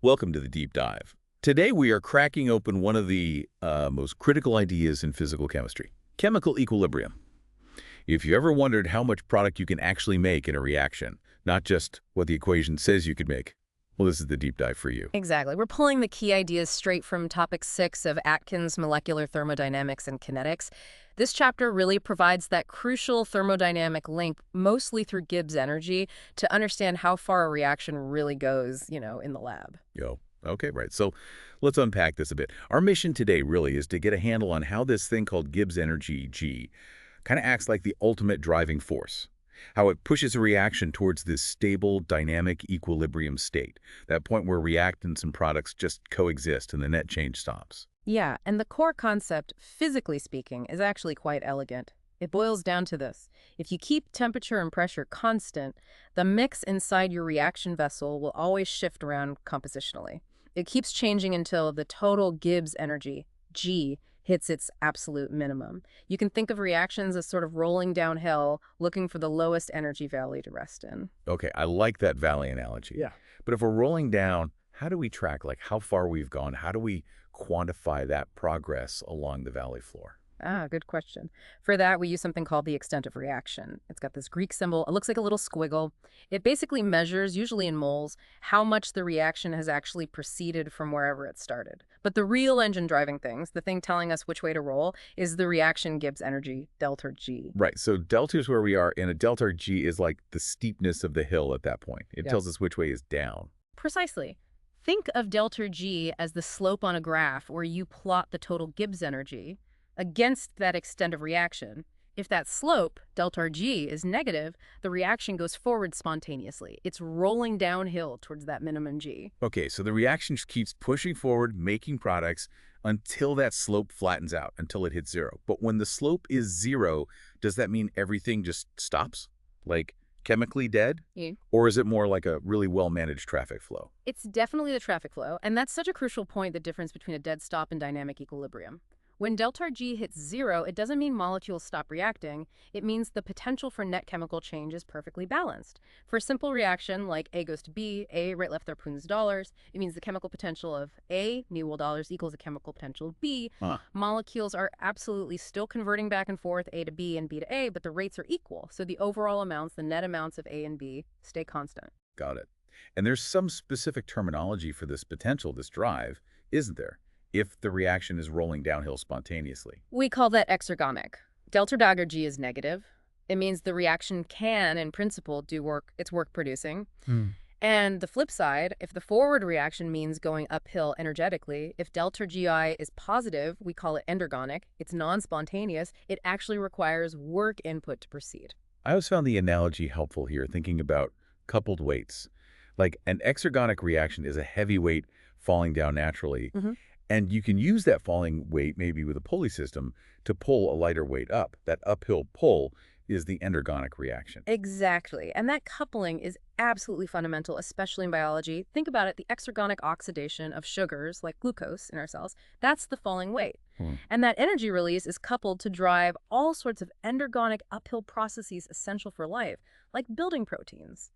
Welcome to the Deep Dive. Today we are cracking open one of the most critical ideas in physical chemistry, chemical equilibrium. If you ever wondered how much product you can actually make in a reaction, not just what the equation says you could make, well, this is the deep dive for you. Exactly. We're pulling the key ideas straight from topic 6 of Atkins' molecular thermodynamics and kinetics. This chapter really provides that crucial thermodynamic link, mostly through Gibbs energy, to understand how far a reaction really goes, in the lab. Okay, right. So let's unpack this a bit. Our mission today really is to get a handle on how this thing called Gibbs energy, G, kind of acts like the ultimate driving force. How it pushes a reaction towards this stable, dynamic equilibrium state, that point where reactants and products just coexist and the net change stops. Yeah, and the core concept, physically speaking, is actually quite elegant. It boils down to this. If you keep temperature and pressure constant, the mix inside your reaction vessel will always shift around compositionally. It keeps changing until the total Gibbs energy, G, hits its absolute minimum. You can think of reactions as sort of rolling downhill, looking for the lowest energy valley to rest in. Okay, I like that valley analogy. Yeah. But if we're rolling down, how do we track how far we've gone? How do we quantify that progress along the valley floor? Good question. For that, we use something called the extent of reaction. It's got this Greek symbol. It looks like a little squiggle. It basically measures, usually in moles, how much the reaction has actually proceeded from wherever it started. But the real engine driving things, the thing telling us which way to roll, is the reaction Gibbs energy, delta G. Right, so delta is where we are, and a delta G is like the steepness of the hill at that point. It tells us which way is down. Precisely. Think of delta G as the slope on a graph where you plot the total Gibbs energy against that extent of reaction. If that slope, delta G, is negative, the reaction goes forward spontaneously. It's rolling downhill towards that minimum G. Okay, so the reaction just keeps pushing forward, making products until that slope flattens out, until it hits zero. But when the slope is zero, does that mean everything just stops? Like chemically dead? Yeah. Or is it more like a really well-managed traffic flow? It's definitely the traffic flow, and that's such a crucial point, the difference between a dead stop and dynamic equilibrium. When delta G hits zero, it doesn't mean molecules stop reacting. It means the potential for net chemical change is perfectly balanced. For a simple reaction like A goes to B, A right left there prunes dollars, it means the chemical potential of A, new wool dollars, equals the chemical potential of B. Molecules are absolutely still converting back and forth A to B and B to A, but the rates are equal. So the overall amounts, the net amounts of A and B, stay constant. Got it. And there's some specific terminology for this potential, this drive, isn't there? If the reaction is rolling downhill spontaneously. We call that exergonic. Delta dagger G is negative. It means the reaction can, in principle, do work. It's work producing. And the flip side, if the forward reaction means going uphill energetically, if delta GI is positive, we call it endergonic. It's non-spontaneous. It actually requires work input to proceed. I always found the analogy helpful here, thinking about coupled weights. Like an exergonic reaction is a heavy weight falling down naturally. And you can use that falling weight, maybe with a pulley system, to pull a lighter weight up. That uphill pull is the endergonic reaction. Exactly. And that coupling is absolutely fundamental, especially in biology. Think about it, the exergonic oxidation of sugars, like glucose in our cells, that's the falling weight. And that energy release is coupled to drive all sorts of endergonic uphill processes essential for life, like building proteins.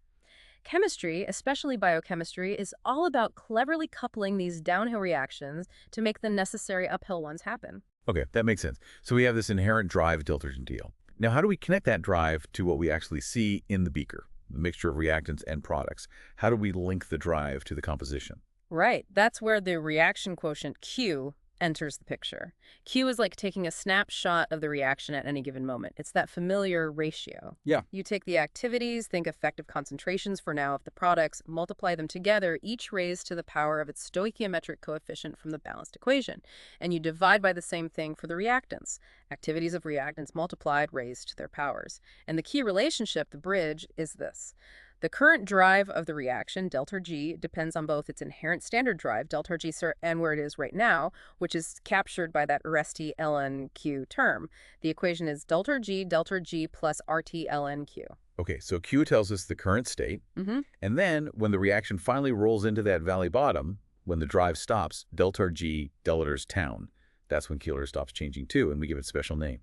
Chemistry, especially biochemistry, is all about cleverly coupling these downhill reactions to make the necessary uphill ones happen. Okay, that makes sense. So we have this inherent drive delta deal. Now, how do we connect that drive to what we actually see in the beaker, the mixture of reactants and products? How do we link the drive to the composition? Right. That's where the reaction quotient Q enters the picture. Q is like taking a snapshot of the reaction at any given moment. It's that familiar ratio. Yeah. You take the activities, think effective concentrations for now of the products, multiply them together, each raised to the power of its stoichiometric coefficient from the balanced equation. And you divide by the same thing for the reactants. Activities of reactants multiplied, raised to their powers. And the key relationship, the bridge, is this. The current drive of the reaction, delta G, depends on both its inherent standard drive, delta G, and where it is right now, which is captured by that RST ln Q term. The equation is delta G plus RT ln Q. Okay, so Q tells us the current state. And then when the reaction finally rolls into that valley bottom, when the drive stops, delta G delta's town. That's when Keeler stops changing too, and we give it a special name.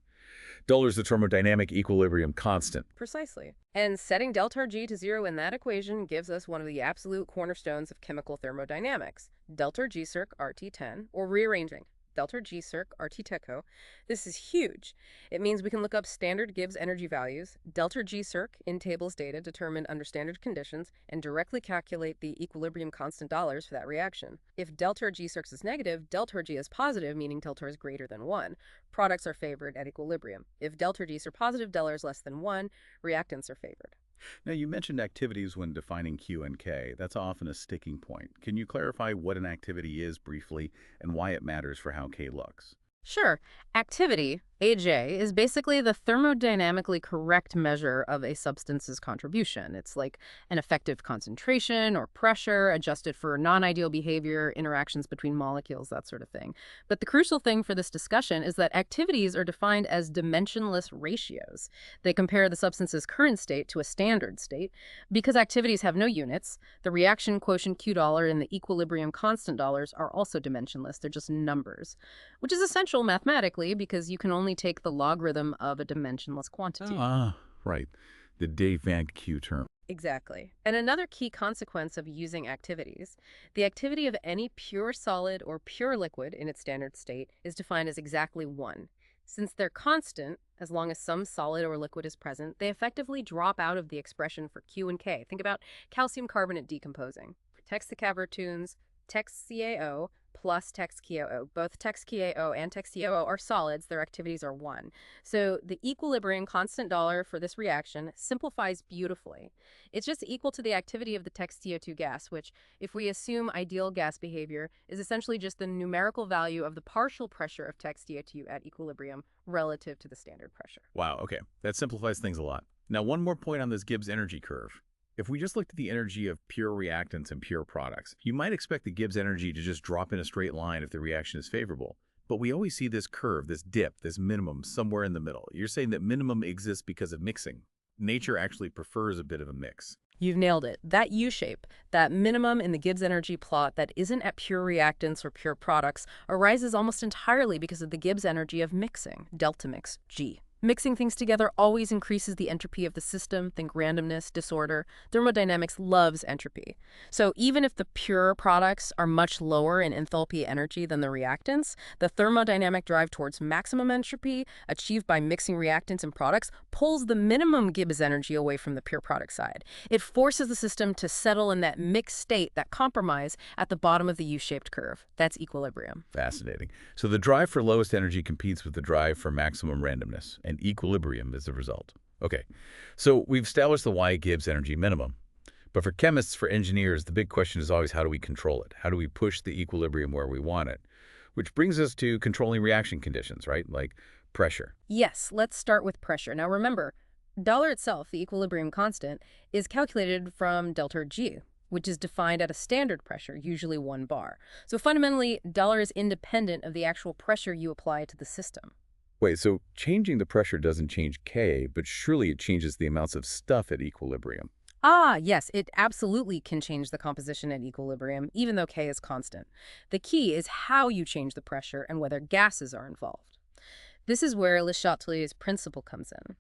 Dollar is the thermodynamic equilibrium constant. Precisely. And setting delta G to 0 in that equation gives us one of the absolute cornerstones of chemical thermodynamics, delta G circ RT10, or rearranging delta G circ RT teco. This is huge. It means we can look up standard Gibbs energy values, delta G circ in tables data determined under standard conditions, and directly calculate the equilibrium constant dollars for that reaction. If delta G circ is negative, delta G is positive, meaning delta is greater than 1. Products are favored at equilibrium. If delta G's are positive, delta is less than 1, reactants are favored. Now, you mentioned activities when defining Q and K. That's often a sticking point. Can you clarify what an activity is briefly and why it matters for how K looks? Sure. Activity, AJ, is basically the thermodynamically correct measure of a substance's contribution. It's like an effective concentration or pressure adjusted for non-ideal behavior, interactions between molecules, that sort of thing. But the crucial thing for this discussion is that activities are defined as dimensionless ratios. They compare the substance's current state to a standard state. Because activities have no units, the reaction quotient Q dollar and the equilibrium constant dollars are also dimensionless. They're just numbers, which is essential mathematically because you can only take the logarithm of a dimensionless quantity. Right. The Dave Van Q term. Exactly. And another key consequence of using activities, the activity of any pure solid or pure liquid in its standard state is defined as exactly 1. Since they're constant, as long as some solid or liquid is present, they effectively drop out of the expression for Q and K. Think about calcium carbonate decomposing. For textacavir-tunes, TeX-CaO plus TeX-KaO. Both TeX-KaO and TeX-CaO are solids. Their activities are 1. So the equilibrium constant dollar for this reaction simplifies beautifully. It's just equal to the activity of the TeX-CO2 gas, which, if we assume ideal gas behavior, is essentially just the numerical value of the partial pressure of TeX-CO2 at equilibrium relative to the standard pressure. Wow, okay. That simplifies things a lot. Now, one more point on this Gibbs energy curve. If we just looked at the energy of pure reactants and pure products, you might expect the Gibbs energy to just drop in a straight line if the reaction is favorable. But we always see this curve, this dip, this minimum somewhere in the middle. You're saying that minimum exists because of mixing. Nature actually prefers a bit of a mix. You've nailed it. That U-shape, that minimum in the Gibbs energy plot that isn't at pure reactants or pure products, arises almost entirely because of the Gibbs energy of mixing, delta mix, G. Mixing things together always increases the entropy of the system. Think randomness, disorder. Thermodynamics loves entropy. So even if the pure products are much lower in enthalpy energy than the reactants, the thermodynamic drive towards maximum entropy achieved by mixing reactants and products pulls the minimum Gibbs energy away from the pure product side. It forces the system to settle in that mixed state, that compromise at the bottom of the U-shaped curve. That's equilibrium. Fascinating. So the drive for lowest energy competes with the drive for maximum randomness, and equilibrium is the result. Okay, so we've established the Y Gibbs energy minimum. But for chemists, for engineers, the big question is always how do we control it? How do we push the equilibrium where we want it? Which brings us to controlling reaction conditions, right? Like pressure. Yes, let's start with pressure. Now remember, dollar itself, the equilibrium constant, is calculated from delta G, which is defined at a standard pressure, usually 1 bar. So fundamentally, dollar is independent of the actual pressure you apply to the system. Wait, so changing the pressure doesn't change K, but surely it changes the amounts of stuff at equilibrium. Yes, it absolutely can change the composition at equilibrium, even though K is constant. The key is how you change the pressure and whether gases are involved. This is where Le Chatelier's principle comes in.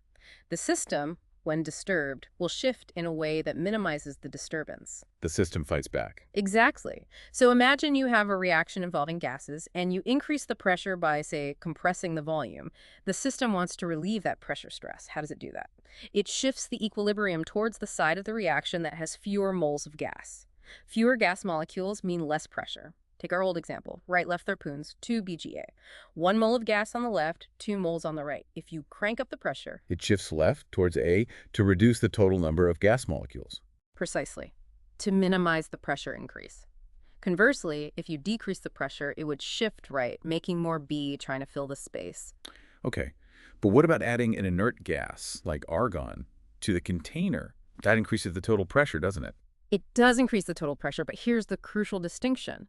The system, when disturbed, will shift in a way that minimizes the disturbance. The system fights back. Exactly. So imagine you have a reaction involving gases, and you increase the pressure by, say, compressing the volume. The system wants to relieve that pressure stress. How does it do that? It shifts the equilibrium towards the side of the reaction that has fewer moles of gas. Fewer gas molecules mean less pressure. Take our old example, right-left therpunes, 2 BGA. 1 mole of gas on the left, 2 moles on the right. If you crank up the pressure, It shifts left towards A to reduce the total number of gas molecules. precisely, to minimize the pressure increase. Conversely, if you decrease the pressure, it would shift right, making more B trying to fill the space. Okay, but what about adding an inert gas, like argon, to the container? That increases the total pressure, doesn't it? It does increase the total pressure, but here's the crucial distinction.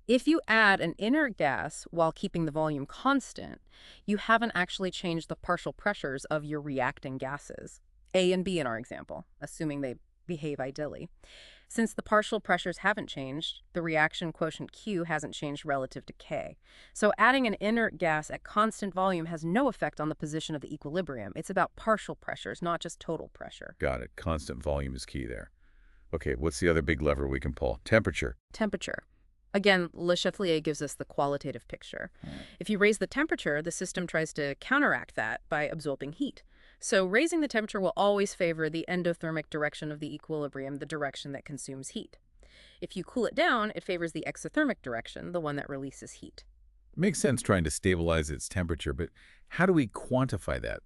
If you add an inert gas while keeping the volume constant, you haven't actually changed the partial pressures of your reacting gases, A and B in our example, assuming they behave ideally. Since the partial pressures haven't changed, the reaction quotient Q hasn't changed relative to K. So adding an inert gas at constant volume has no effect on the position of the equilibrium. It's about partial pressures, not just total pressure. Got it. Constant volume is key there. Okay, what's the other big lever we can pull? Temperature. Temperature. Again, Le Chatelier gives us the qualitative picture. If you raise the temperature, the system tries to counteract that by absorbing heat. So raising the temperature will always favor the endothermic direction of the equilibrium, the direction that consumes heat. If you cool it down, it favors the exothermic direction, the one that releases heat. Makes sense trying to stabilize its temperature, but how do we quantify that?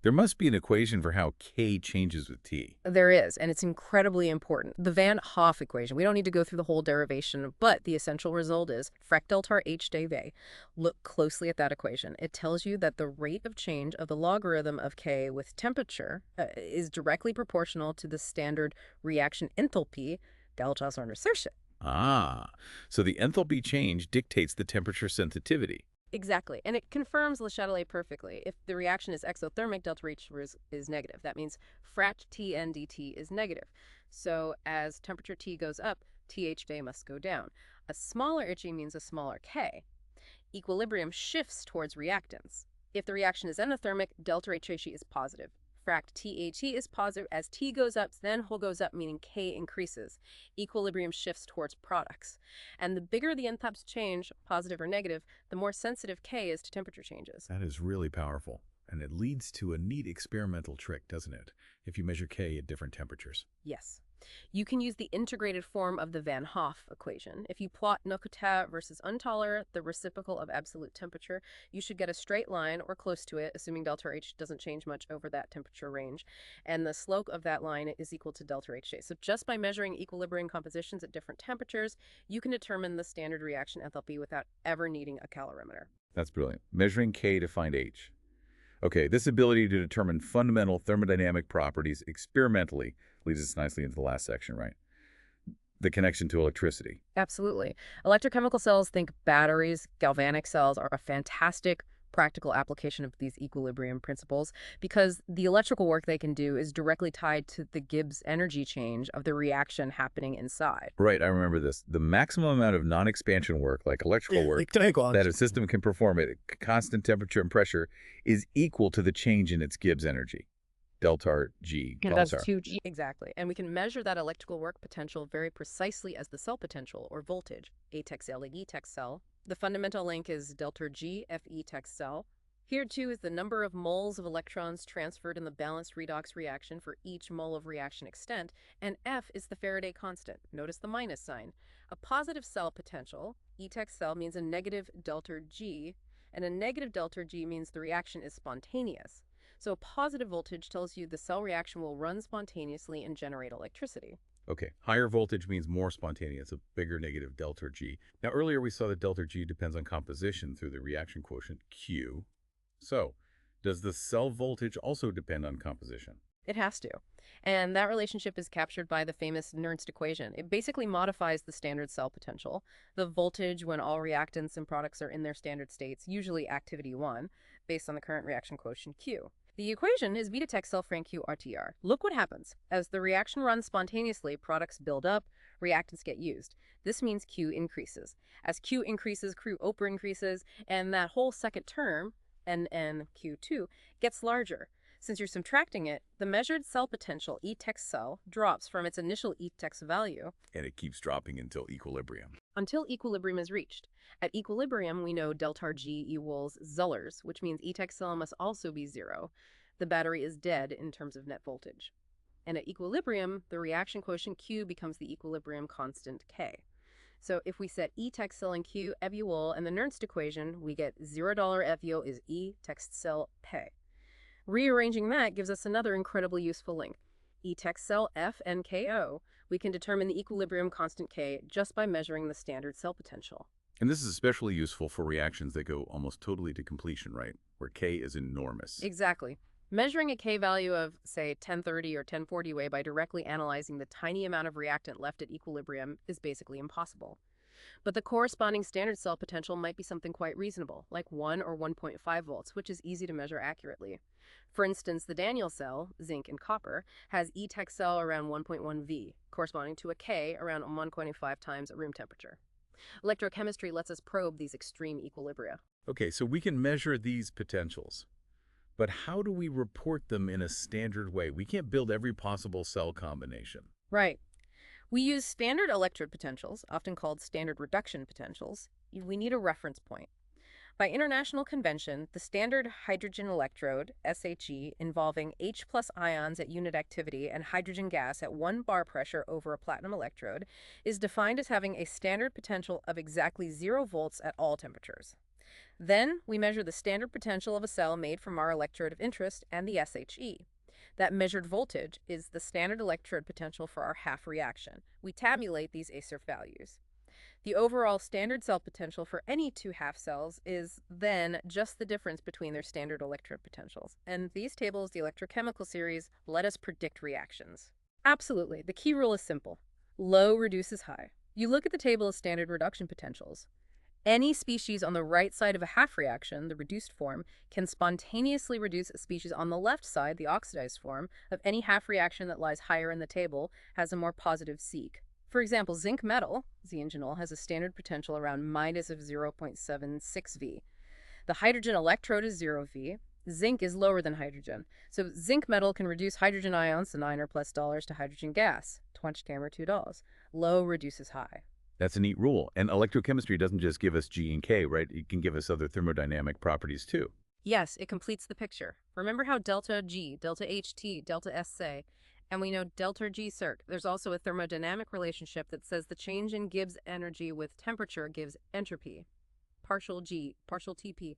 There must be an equation for how K changes with T. There is, and it's incredibly important. The Van Hoff equation. We don't need to go through the whole derivation, but the essential result is frac delta H dV. Look closely at that equation. It tells you that the rate of change of the logarithm of K with temperature is directly proportional to the standard reaction enthalpy, delta under insertion. Ah, so the enthalpy change dictates the temperature sensitivity. Exactly. And it confirms Le Chatelier perfectly. If the reaction is exothermic, delta H is negative. That means frac Tn dt is negative. So as temperature T goes up, THJ must go down. A smaller HE means a smaller K. Equilibrium shifts towards reactants. If the reaction is endothermic, delta HE is positive. Frac THE is positive. As T goes up, then whole goes up, meaning K increases. Equilibrium shifts towards products. And the bigger the enthalps change, positive or negative, the more sensitive K is to temperature changes. That is really powerful. And it leads to a neat experimental trick, doesn't it? If you measure K at different temperatures. Yes. You can use the integrated form of the Van Hoff equation. If you plot Nocota versus Untaller, the reciprocal of absolute temperature, you should get a straight line or close to it, assuming delta H doesn't change much over that temperature range. And the slope of that line is equal to delta HJ. So just by measuring equilibrium compositions at different temperatures, you can determine the standard reaction enthalpy without ever needing a calorimeter. That's brilliant. Measuring K to find H. Okay, this ability to determine fundamental thermodynamic properties experimentally leads us nicely into the last section, right? The connection to electricity. Absolutely. Electrochemical cells, think batteries, galvanic cells, are a fantastic practical application of these equilibrium principles because the electrical work they can do is directly tied to the Gibbs energy change of the reaction happening inside. Right, I remember this. The maximum amount of non-expansion work, like electrical work, that a system can perform at a constant temperature and pressure is equal to the change in its Gibbs energy. Delta G. And that's 2G. Exactly. And we can measure that electrical work potential very precisely as the cell potential, or voltage, A tex L, E tex cell. The fundamental link is delta G, Fe tex cell. Here, too, is the number of moles of electrons transferred in the balanced redox reaction for each mole of reaction extent, and F is the Faraday constant. Notice the minus sign. A positive cell potential, E tex cell, means a negative delta G, and a negative delta G means the reaction is spontaneous. So a positive voltage tells you the cell reaction will run spontaneously and generate electricity. Okay, higher voltage means more spontaneous, a bigger negative delta G. Now, earlier we saw that delta G depends on composition through the reaction quotient, Q. So, does the cell voltage also depend on composition? It has to. And that relationship is captured by the famous Nernst equation. It basically modifies the standard cell potential, the voltage when all reactants and products are in their standard states, usually activity 1, based on the current reaction quotient Q. The equation is V to tech cell Frank Q RTR. Look what happens. As the reaction runs spontaneously, products build up, reactants get used. This means Q increases. As Q increases, Q OPR increases, and that whole second term, NNQ2, gets larger. Since you're subtracting it, the measured cell potential, E tex cell, drops from its initial E tex value. And it keeps dropping until equilibrium. Until equilibrium is reached. At equilibrium, we know delta G equals Zellers, which means E tex cell must also be 0. The battery is dead in terms of net voltage. And at equilibrium, the reaction quotient Q becomes the equilibrium constant K. So if we set E tex cell and Q evuol and the Nernst equation, we get $0 evuol is E tex cell P. Rearranging that gives us another incredibly useful link. E tex cell F and KO. We can determine the equilibrium constant K just by measuring the standard cell potential. And this is especially useful for reactions that go almost totally to completion, right? Where K is enormous. Exactly. Measuring a K value of, say, 1030 or 1040 Wei by directly analyzing the tiny amount of reactant left at equilibrium is basically impossible. But the corresponding standard cell potential might be something quite reasonable, like 1 or 1.5 volts, which is easy to measure accurately. For instance, the Daniell cell, zinc and copper, has E-tech cell around 1.1 V, corresponding to a K around 125 times at room temperature. Electrochemistry lets us probe these extreme equilibria. Okay, so we can measure these potentials. But how do we report them in a standard way? We can't build every possible cell combination. Right. We use standard electrode potentials, often called standard reduction potentials. We need a reference point. By international convention, the standard hydrogen electrode, SHE, involving H plus ions at unit activity and hydrogen gas at 1 bar pressure over a platinum electrode, is defined as having a standard potential of exactly 0 volts at all temperatures. Then, we measure the standard potential of a cell made from our electrode of interest and the SHE. That measured voltage is the standard electrode potential for our half reaction. We tabulate these acer values. The overall standard cell potential for any two half cells is then just the difference between their standard electrode potentials. And these tables, the electrochemical series, let us predict reactions. Absolutely. The key rule is simple. Low reduces high. You look at the table of standard reduction potentials. Any species on the right side of a half reaction, the reduced form, can spontaneously reduce a species on the left side, the oxidized form, of any half reaction that lies higher in the table, has a more positive seq. For example, zinc metal, Zingenol, has a standard potential around minus of 0.76 V. The hydrogen electrode is 0 V. Zinc is lower than hydrogen. So zinc metal can reduce hydrogen ions, the 9 or plus dollars, to hydrogen gas, 20 or $2. Low reduces high. That's a neat rule. And electrochemistry doesn't just give us G and K, right? It can give us other thermodynamic properties too. Yes, it completes the picture. Remember how delta G, delta HT, delta S say, and we know delta G circ. There's also a thermodynamic relationship that says the change in Gibbs energy with temperature gives entropy, partial G, partial TP.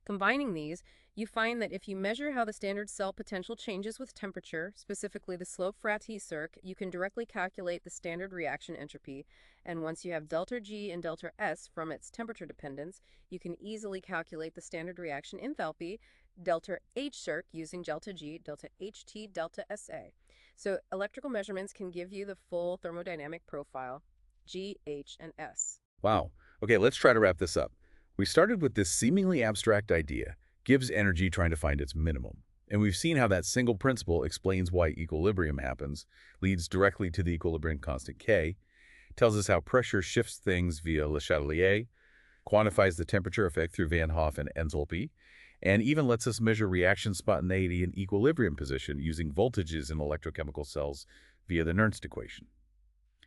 Combining these, you find that if you measure how the standard cell potential changes with temperature, specifically the slope for T circ, you can directly calculate the standard reaction entropy. And once you have delta G and delta S from its temperature dependence, you can easily calculate the standard reaction enthalpy, delta H circ, using delta G, delta HT, delta SA. So electrical measurements can give you the full thermodynamic profile, G, H, and S. Wow. Okay, let's try to wrap this up. We started with this seemingly abstract idea, Gibbs energy trying to find its minimum. And we've seen how that single principle explains why equilibrium happens, leads directly to the equilibrium constant K, tells us how pressure shifts things via Le Chatelier, quantifies the temperature effect through Van Hoff and enthalpy, and even lets us measure reaction spontaneity and equilibrium position using voltages in electrochemical cells via the Nernst equation.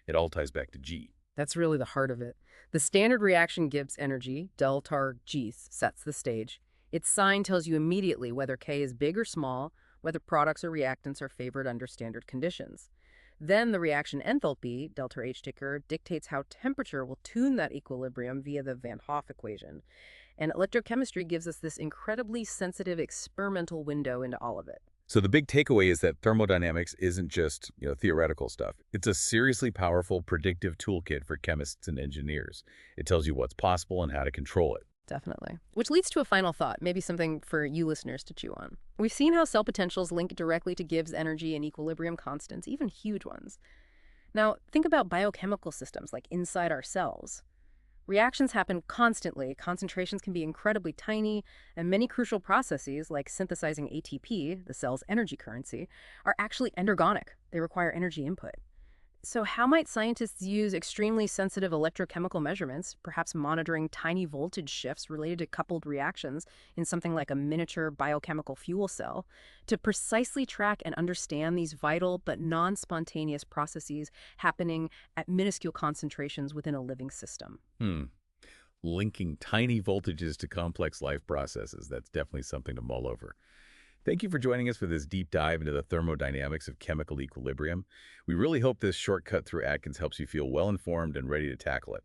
It all ties back to G. That's really the heart of it. The standard reaction Gibbs energy, delta G, sets the stage. Its sign tells you immediately whether K is big or small, whether products or reactants are favored under standard conditions. Then the reaction enthalpy, delta H ticker, dictates how temperature will tune that equilibrium via the Van Hoff equation. And electrochemistry gives us this incredibly sensitive experimental window into all of it. So the big takeaway is that thermodynamics isn't just, theoretical stuff. It's a seriously powerful predictive toolkit for chemists and engineers. It tells you what's possible and how to control it. Definitely. Which leads to a final thought, maybe something for you listeners to chew on. We've seen how cell potentials link directly to Gibbs energy and equilibrium constants, even huge ones. Now, think about biochemical systems like inside our cells. Reactions happen constantly, concentrations can be incredibly tiny, and many crucial processes, like synthesizing ATP, the cell's energy currency, are actually endergonic. They require energy input. So how might scientists use extremely sensitive electrochemical measurements, perhaps monitoring tiny voltage shifts related to coupled reactions in something like a miniature biochemical fuel cell, to precisely track and understand these vital but non-spontaneous processes happening at minuscule concentrations within a living system? Linking tiny voltages to complex life processes, that's definitely something to mull over. Thank you for joining us for this deep dive into the thermodynamics of chemical equilibrium. We really hope this shortcut through Atkins helps you feel well-informed and ready to tackle it.